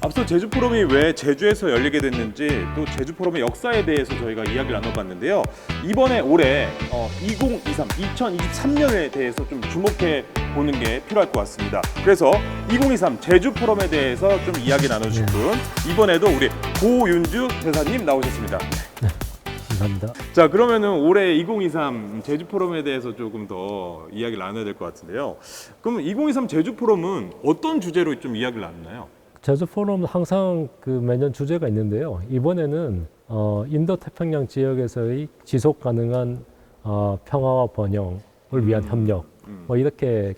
앞서 제주 포럼이 왜 제주에서 열리게 됐는지 또 제주 포럼의 역사에 대해서 저희가 이야기를 나눠봤는데요. 이번에 올해 2023년에 대해서 좀 주목해 보는 게 필요할 것 같습니다. 그래서 2023 제주 포럼에 대해서 좀 이야기 나눠주실 분, 이번에도 우리 고윤주 대사님 나오셨습니다. 감사합니다. 자, 그러면은 올해 2023 제주 포럼에 대해서 조금 더 이야기를 나눠야 될 것 같은데요. 그럼 2023 제주 포럼은 어떤 주제로 좀 이야기를 나누나요? 제주 포럼은 항상 매년 주제가 있는데요. 이번에는 인도 태평양 지역에서의 지속 가능한 평화와 번영을 위한 협력, 이렇게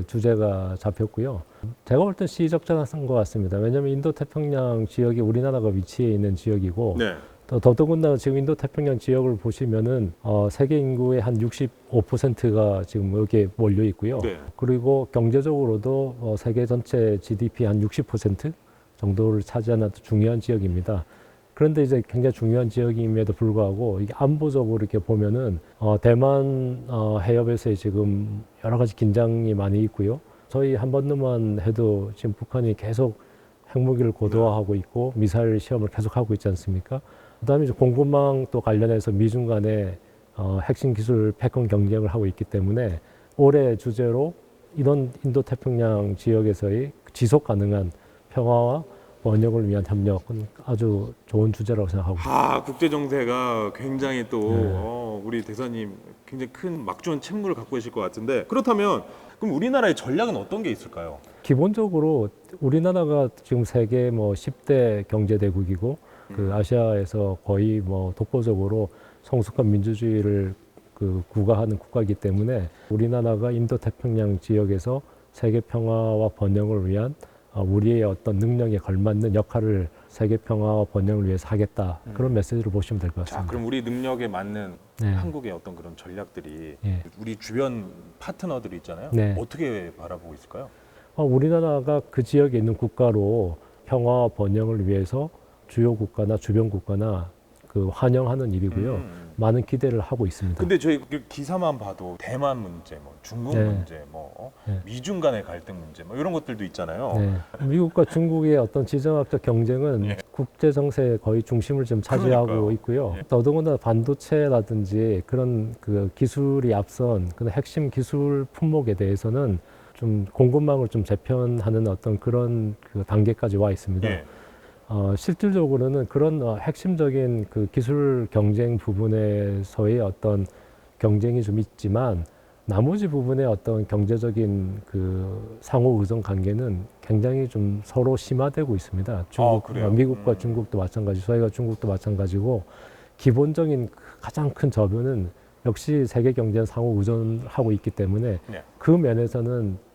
주제가 잡혔고요. 제가 볼 땐 시의적절한 것 같습니다. 왜냐하면 인도 태평양 지역이 우리나라가 위치해 있는 지역이고, 네. 더더군다나 지금 인도 태평양 지역을 보시면은 세계 인구의 한 65%가 지금 여기에 몰려 있고요. 네. 그리고 경제적으로도 세계 전체 GDP 한 60% 정도를 차지하는 아주 중요한 지역입니다. 그런데 이제 굉장히 중요한 지역임에도 불구하고 이게 안보적으로 이렇게 보면은 대만 해협에서의 지금 여러 가지 긴장이 많이 있고요. 저희 한반도만 해도 지금 북한이 계속 핵무기를 고도화하고 있고 미사일 시험을 계속하고 있지 않습니까? 그다음에 이제 공급망 또 관련해서 미중 간에 핵심 기술 패권 경쟁을 하고 있기 때문에 올해 주제로 이런 인도 태평양 지역에서의 지속 가능한 평화와 번영을 위한 협력은 아주 좋은 주제라고 생각하고 있습니다. 국제 정세가 굉장히 또 우리 대사님 굉장히 큰 막중한 책무를 갖고 계실 것 같은데, 그렇다면 그럼 우리나라의 전략은 어떤 게 있을까요? 기본적으로 우리나라가 지금 세계 10대 경제 대국이고 아시아에서 거의 독보적으로 성숙한 민주주의를 구가하는 국가이기 때문에 우리나라가 인도 태평양 지역에서 세계 평화와 번영을 위한 우리의 어떤 능력에 걸맞는 역할을 세계 평화와 번영을 위해서 하겠다, 그런 메시지로 보시면 될 것 자, 같습니다. 그럼 우리 능력에 맞는 네. 한국의 어떤 그런 전략들이 네. 우리 주변 파트너들이 있잖아요. 네. 어떻게 바라보고 있을까요? 우리나라가 그 지역에 있는 국가로 평화와 번영을 위해서 주요 국가나 주변 국가나 환영하는 일이고요. 많은 기대를 하고 있습니다. 근데 저희 기사만 봐도 대만 문제, 중국 네. 문제, 네. 미중 간의 갈등 문제, 이런 것들도 있잖아요. 네. 미국과 중국의 어떤 지정학적 경쟁은 예. 국제 정세의 거의 중심을 좀 차지하고 그러니까요. 있고요. 예. 더더군다나 반도체라든지 그런 기술이 앞선 그런 핵심 기술 품목에 대해서는 좀 공급망을 좀 재편하는 어떤 그런 단계까지 와 있습니다. 예. 실질적으로는 그런 핵심적인 기술 경쟁 부분에서의 어떤 경쟁이 좀 있지만 나머지 부분의 어떤 경제적인 상호 의존 관계는 굉장히 좀 서로 심화되고 있습니다. 그래요? 미국과 중국도 마찬가지, 저희가 중국도 마찬가지고 기본적인 가장 큰 저변은 역시 세계 경제는 상호 의존하고 있기 때문에 네. 그 면에서는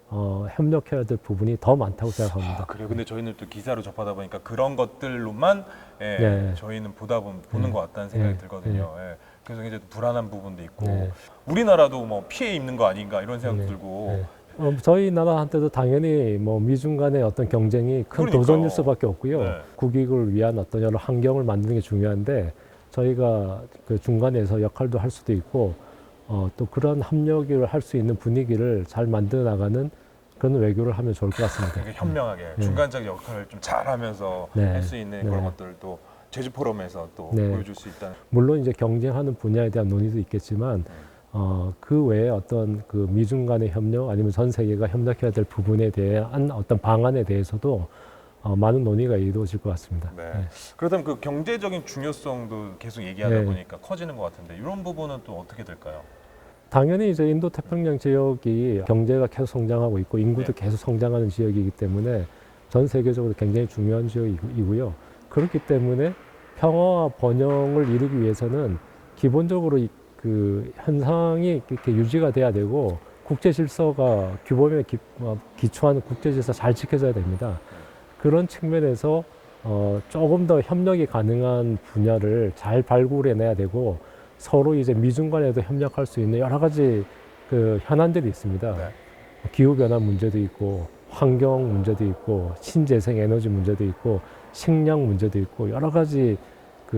협력해야 될 부분이 더 많다고 생각합니다. 그래요. 근데 저희는 또 기사로 접하다 보니까 그런 것들로만 네. 저희는 보는 것 같다는 생각이 네. 들거든요. 예. 그래서 굉장히 불안한 부분도 있고 네. 우리나라도 피해 입는 거 아닌가 이런 생각도 네. 들고. 네. 저희 나라한테도 당연히 미중 간의 어떤 경쟁이 큰 그러니까요. 도전일 수밖에 없고요. 네. 국익을 위한 어떤 여러 환경을 만드는 게 중요한데 저희가 중간에서 역할도 할 수도 있고 또 그런 합력을 할 수 있는 분위기를 잘 만들어 나가는 그런 외교를 하면 좋을 것 같습니다. 되게 현명하게 중간적 역할을 좀 잘하면서 네. 할 수 있는 네. 그런 것들도 제주 포럼에서 또 네. 보여줄 수 있다는. 물론 이제 경쟁하는 분야에 대한 논의도 있겠지만 그 외에 어떤 미중 간의 협력 아니면 전 세계가 협력해야 될 부분에 대한 어떤 방안에 대해서도 많은 논의가 이루어질 것 같습니다. 네. 네. 그렇다면 경제적인 중요성도 계속 얘기하다 네. 보니까 커지는 것 같은데 이런 부분은 또 어떻게 될까요? 당연히 이제 인도 태평양 지역이 경제가 계속 성장하고 있고 인구도 네. 계속 성장하는 지역이기 때문에 전 세계적으로 굉장히 중요한 지역이고요. 그렇기 때문에 평화와 번영을 이루기 위해서는 기본적으로 현상이 이렇게 유지가 돼야 되고 국제 질서가 규범에 기초하는 국제 질서 잘 지켜져야 됩니다. 그런 측면에서 조금 더 협력이 가능한 분야를 잘 발굴해내야 되고 서로 이제 미중 간에도 협력할 수 있는 여러 가지 현안들이 있습니다. 네. 기후 변화 문제도 있고 환경 문제도 있고 신재생 에너지 문제도 있고 식량 문제도 있고 여러 가지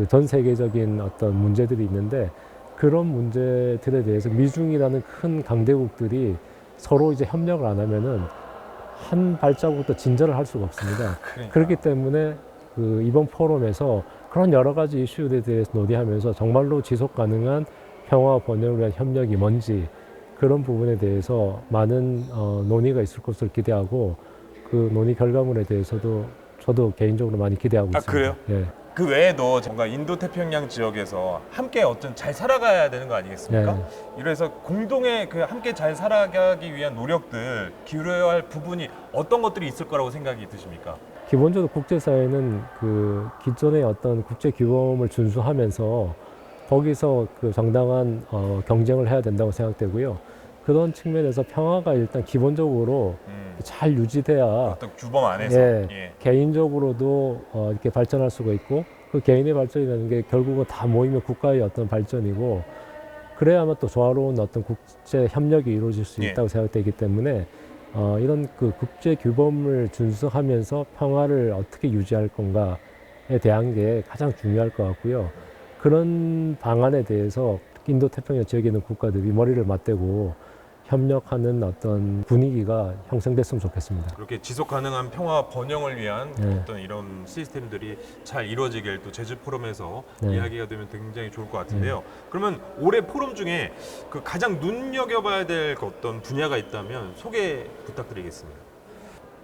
전 세계적인 어떤 문제들이 있는데 그런 문제들에 대해서 미중이라는 큰 강대국들이 서로 이제 협력을 안 하면은 한 발자국도 진전을 할 수가 없습니다. 그러니까. 그렇기 때문에 그 이번 포럼에서 그런 여러 가지 이슈에 대해서 논의하면서 정말로 지속 가능한 평화 번영을 위한 협력이 뭔지 그런 부분에 대해서 많은 논의가 있을 것을 기대하고 그 논의 결과물에 대해서도 저도 개인적으로 많이 기대하고 있습니다. 그래요? 예. 그 외에도 뭔가 인도 태평양 지역에서 함께 어떤 잘 살아가야 되는 거 아니겠습니까? 네. 이래서 공동의 그 함께 잘 살아가기 위한 노력들 기울여야 할 부분이 어떤 것들이 있을 거라고 생각이 드십니까? 기본적으로 국제사회는 그 기존의 어떤 국제 규범을 준수하면서 거기서 그 정당한 경쟁을 해야 된다고 생각되고요. 그런 측면에서 평화가 일단 기본적으로 잘 유지돼야 어떤 규범 안에서 예, 개인적으로도 이렇게 발전할 수가 있고 그 개인의 발전이라는 게 결국은 다 모이면 국가의 어떤 발전이고 그래야만 또 조화로운 어떤 국제 협력이 이루어질 수 예. 있다고 생각되기 때문에 이런 그 국제 규범을 준수하면서 평화를 어떻게 유지할 건가에 대한 게 가장 중요할 것 같고요. 그런 방안에 대해서 인도 태평양 지역에 있는 국가들이 머리를 맞대고 협력하는 어떤 분위기가 형성됐으면 좋겠습니다. 그렇게 지속 가능한 평화 번영을 위한 네. 어떤 이런 시스템들이 잘 이루어지길 또 제주 포럼에서 네. 이야기가 되면 굉장히 좋을 것 같은데요. 그러면 올해 포럼 중에 그 가장 눈여겨봐야 될 어떤 분야가 있다면 소개 부탁드리겠습니다.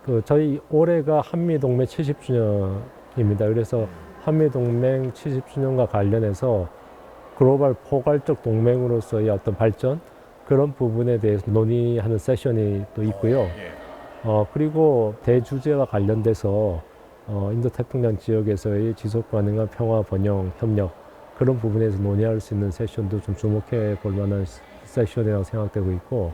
그 저희 올해가 한미동맹 70주년입니다. 그래서 한미동맹 70주년과 관련해서 글로벌 포괄적 동맹으로서의 어떤 발전 그런 부분에 대해서 논의하는 세션이 또 있고요. 예. 그리고 대주제와 관련돼서 인도 태평양 지역에서의 지속 가능한 평화 번영 협력 그런 부분에서 논의할 수 있는 세션도 좀 주목해 볼 만한 세션이라고 생각되고 있고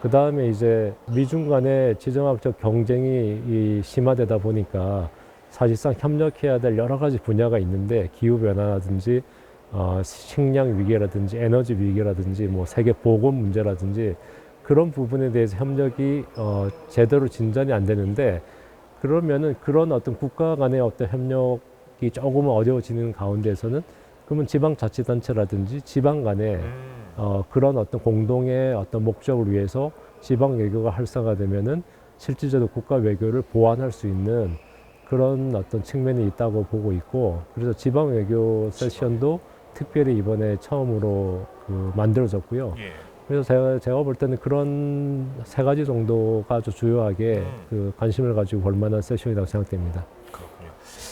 그 다음에 이제 미중 간의 지정학적 경쟁이 심화되다 보니까 사실상 협력해야 될 여러 가지 분야가 있는데 기후 변화라든지 식량 위기라든지 에너지 위기라든지 뭐 세계 보건 문제라든지 그런 부분에 대해서 협력이 제대로 진전이 안 되는데 그러면은 그런 어떤 국가 간의 어떤 협력이 조금은 어려워지는 가운데에서는 그러면 지방자치단체라든지 지방 간에 그런 어떤 공동의 어떤 목적을 위해서 지방 외교가 활성화되면은 실질적으로 국가 외교를 보완할 수 있는 그런 어떤 측면이 있다고 보고 있고 그래서 지방 외교 세션도 특별히 이번에 처음으로 만들어졌고요. 예. 그래서 제가 볼 때는 그런 세 가지 정도가 아주 주요하게 그 관심을 가지고 볼 만한 세션이라고 생각됩니다. 그렇군요.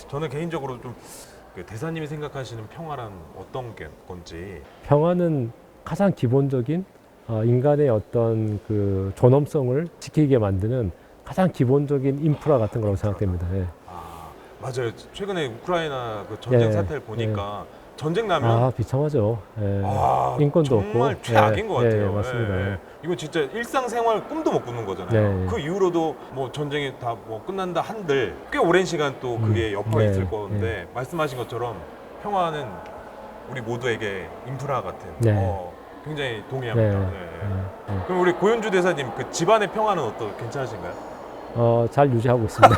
저는 개인적으로 좀 그 대사님이 생각하시는 평화란 어떤 건지. 평화는 가장 기본적인 인간의 어떤 그 존엄성을 지키게 만드는 가장 기본적인 인프라 같은 거라고 생각됩니다. 예. 맞아요. 최근에 우크라이나 그 전쟁 예, 사태를 보니까 전쟁 나면 비참하죠. 예. 아, 인권도 정말 없고. 최악인 것 같아요. 맞습니다. 예, 예. 이거 진짜 일상생활 꿈도 못 꾸는 거잖아요. 네. 그 이후로도 뭐 전쟁이 다 뭐 끝난다 한들 꽤 오랜 시간 또 그게 여파가 네. 있을 건데 말씀하신 것처럼 평화는 우리 모두에게 인프라 같은 네. 굉장히 동의합니다. 네. 예, 예. 그럼 우리 고윤주 대사님 그 집안의 평화는 괜찮으신가요? 잘 유지하고 있습니다.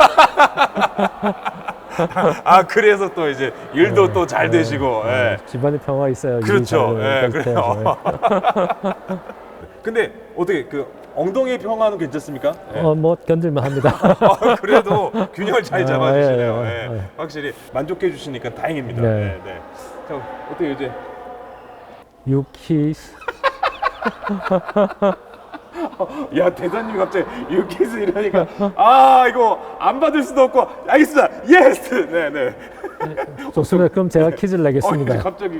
그래서 또 이제 일도 또 잘 되시고. 예. 집안에 평화 있어야 그렇죠. 예, 유지 그래요. 근데 어떻게 그 엉덩이 평화는 괜찮습니까? 예. 뭐 견딜만 합니다. 그래도 균형을 잘 잡아주시네요. 예, 예. 확실히 만족해 주시니까 다행입니다. 네. 네. 네. 자, 어떻게 이제 You kiss. 야 대사님이 갑자기 유키스 이러니까 이거 안 받을 수도 없고 알겠습니다. 예스. 네네. 좋습니다. 그럼 제가 퀴즈를 내겠습니다. 갑자기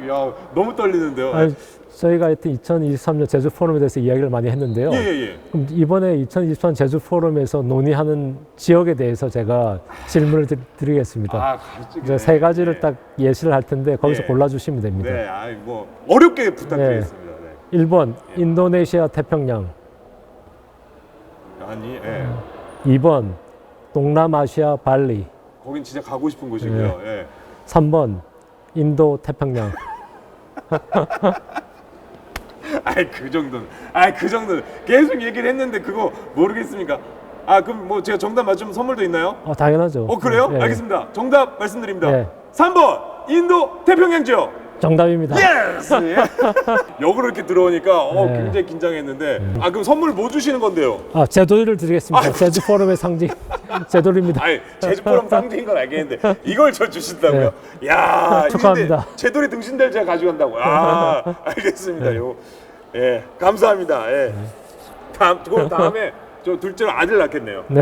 너무 떨리는데요. 저희가 하여튼 2023년 제주 포럼에 대해서 이야기를 많이 했는데요. 예. 그럼 이번에 2023 제주 포럼에서 논의하는 지역에 대해서 제가 질문을 드리겠습니다. 이제 세 가지를 딱 예시를 할 텐데 거기서 예. 골라주시면 됩니다. 네, 뭐 어렵게 부탁드리겠습니다. 네. 1번 인도네시아 태평양, 아니, 예. 2번 동남아시아 발리, 거긴 진짜 가고 싶은 곳이고요. 예. 3번 인도 태평양. 그 정도는 계속 얘기를 했는데 그거 모르겠습니까? 그럼 뭐 제가 정답 맞추면 선물도 있나요? 당연하죠. 그래요? 예. 알겠습니다. 정답 말씀드립니다. 예. 3번 인도 태평양 지역. 정답입니다. 예스! 예. 역으로 이렇게 들어오니까 네. 굉장히 긴장했는데 아 그럼 선물 뭐 주시는 건데요? 제돌이를 드리겠습니다. 제주 포럼의 상징 제돌입니다. 아니 제주 포럼 상징인 건 알겠는데 이걸 저 주신다고요? 야 축하합니다. 근데 제돌이 등신대를 제가 가져간다고. 아 알겠습니다. 예 감사합니다. 예. 다음에 저 둘째로 아들 낳겠네요. 네.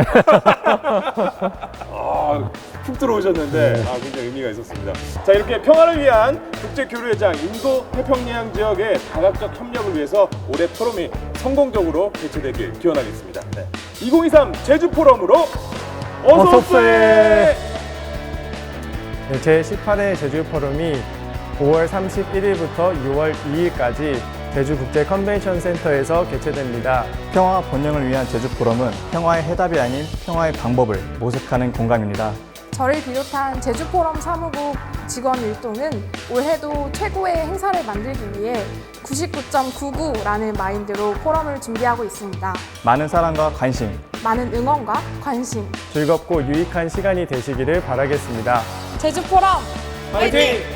푹 들어오셨는데 굉장히 의미가 있었습니다. 자 이렇게 평화를 위한 국제교류회장 인도 태평양 지역의 다각적 협력을 위해서 올해 포럼이 성공적으로 개최되길 기원하겠습니다. 2023 제주 포럼으로 어서 오세요. 네, 제18회 제주 포럼이 5월 31일부터 6월 2일까지 제주 국제 컨벤션 센터에서 개최됩니다. 평화 번영을 위한 제주 포럼은 평화의 해답이 아닌 평화의 방법을 모색하는 공간입니다. 저를 비롯한 제주포럼 사무국 직원 일동은 올해도 최고의 행사를 만들기 위해 99.99라는 마인드로 포럼을 준비하고 있습니다. 많은 사랑과 관심, 많은 응원과 관심. 즐겁고 유익한 시간이 되시기를 바라겠습니다. 제주포럼 화이팅!